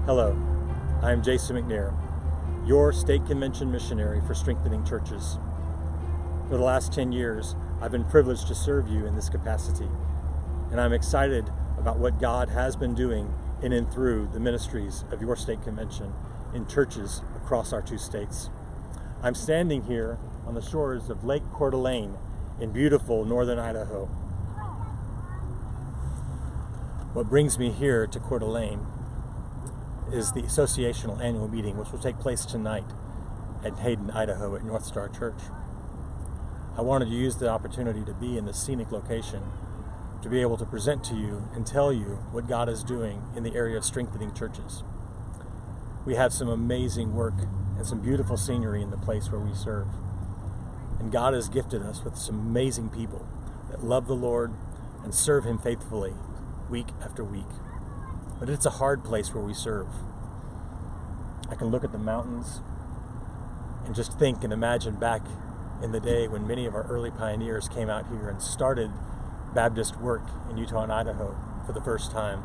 Hello, I am Jason McNair, your state convention missionary for strengthening churches. For the last 10 years, I've been privileged to serve you in this capacity, and I'm excited about what God has been doing in and through the ministries of your state convention in churches across our two states. I'm standing here on the shores of Lake Coeur d'Alene in beautiful northern Idaho. What brings me here to Coeur d'Alene is the associational annual meeting, which will take place tonight at Hayden, Idaho at North Star Church. I wanted to use the opportunity to be in this scenic location to be able to present to you and tell you what God is doing in the area of strengthening churches. We have some amazing work and some beautiful scenery in the place where we serve. And God has gifted us with some amazing people that love the Lord and serve Him faithfully week after week. But it's a hard place where we serve. I can look at the mountains and just think and imagine back in the day when many of our early pioneers came out here and started Baptist work in Utah and Idaho for the first time.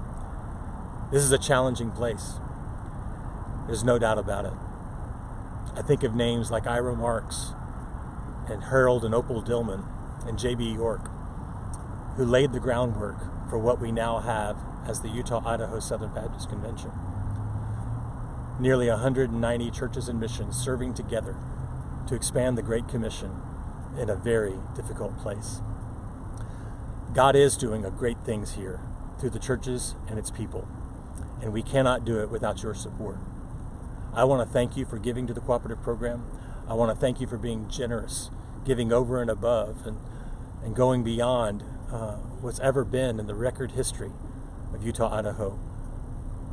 This is a challenging place. There's no doubt about it. I think of names like Ira Marks and Harold and Opal Dillman and J.B. York, who laid the groundwork for what we now have as the Utah Idaho Southern Baptist Convention. Nearly 190 churches and missions serving together to expand the Great Commission in a very difficult place. God is doing great things here through the churches and its people, and we cannot do it without your support. I want to thank you for giving to the cooperative program. I want to thank you for being generous, giving over and above, and going beyond what's ever been in the record history of Utah, Idaho.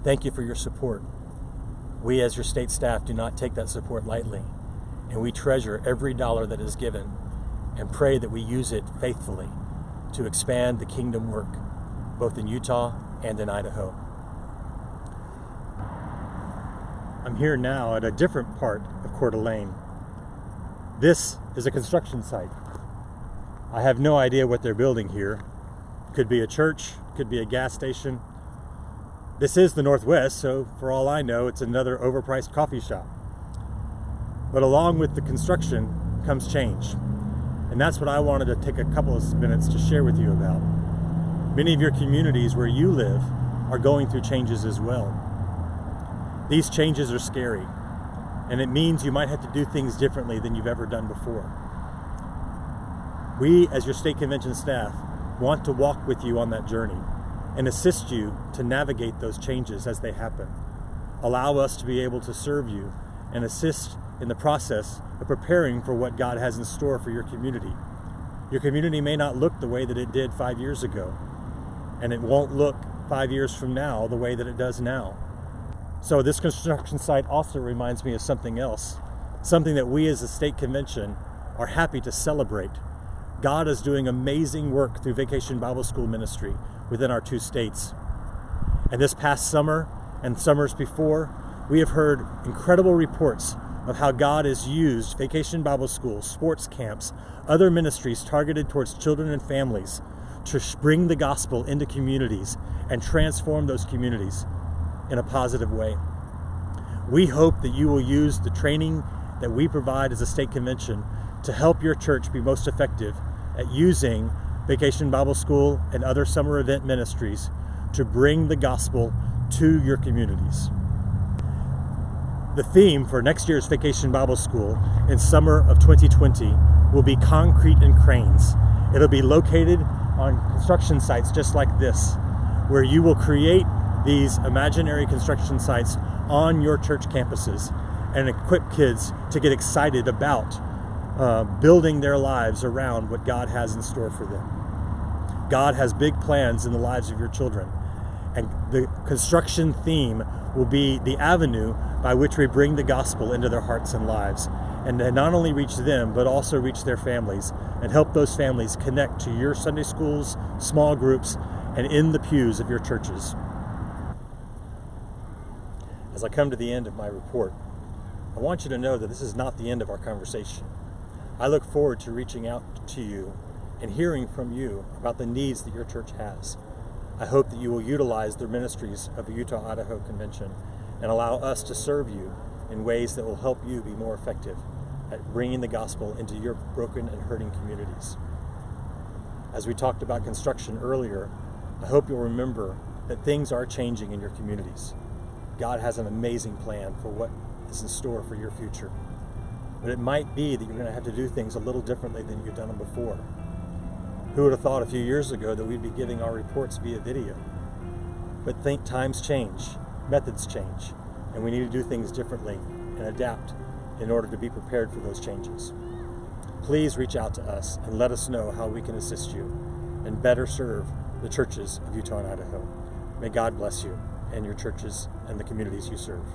Thank you for your support. We as your state staff do not take that support lightly, and we treasure every dollar that is given and pray that we use it faithfully to expand the kingdom work, both in Utah and in Idaho. I'm here now at a different part of Coeur d'Alene. This is a construction site. I have no idea what they're building here. Could be a church, could be a gas station. This is the Northwest, so for all I know, it's another overpriced coffee shop. But along with the construction comes change. And that's what I wanted to take a couple of minutes to share with you about. Many of your communities where you live are going through changes as well. These changes are scary, and it means you might have to do things differently than you've ever done before. We, as your state convention staff, want to walk with you on that journey and assist you to navigate those changes as they happen. Allow us to be able to serve you and assist in the process of preparing for what God has in store for your community. Your community may not look the way that it did 5 years ago, and it won't look 5 years from now the way that it does now. So this construction site also reminds me of something else, something that we as a state convention are happy to celebrate. God is doing amazing work through Vacation Bible School ministry within our two states. And this past summer and summers before, we have heard incredible reports of how God has used Vacation Bible School, sports camps, other ministries targeted towards children and families to bring the gospel into communities and transform those communities in a positive way. We hope that you will use the training that we provide as a state convention to help your church be most effective at using Vacation Bible School and other summer event ministries to bring the gospel to your communities. The theme for next year's Vacation Bible School in summer of 2020 will be concrete and cranes. It'll be located on construction sites just like this, where you will create these imaginary construction sites on your church campuses and equip kids to get excited about building their lives around what God has in store for them. God has big plans in the lives of your children, and the construction theme will be the avenue by which we bring the gospel into their hearts and lives, and to not only reach them, but also reach their families and help those families connect to your Sunday schools, small groups, and in the pews of your churches. As I come to the end of my report, I want you to know that this is not the end of our conversation. I look forward to reaching out to you and hearing from you about the needs that your church has. I hope that you will utilize the ministries of the Utah Idaho Convention and allow us to serve you in ways that will help you be more effective at bringing the gospel into your broken and hurting communities. As we talked about construction earlier, I hope you'll remember that things are changing in your communities. God has an amazing plan for what is in store for your future. But it might be that you're going to have to do things a little differently than you've done them before. Who would have thought a few years ago that we'd be giving our reports via video? But times change, methods change, and we need to do things differently and adapt in order to be prepared for those changes. Please reach out to us and let us know how we can assist you and better serve the churches of Utah and Idaho. May God bless you and your churches and the communities you serve.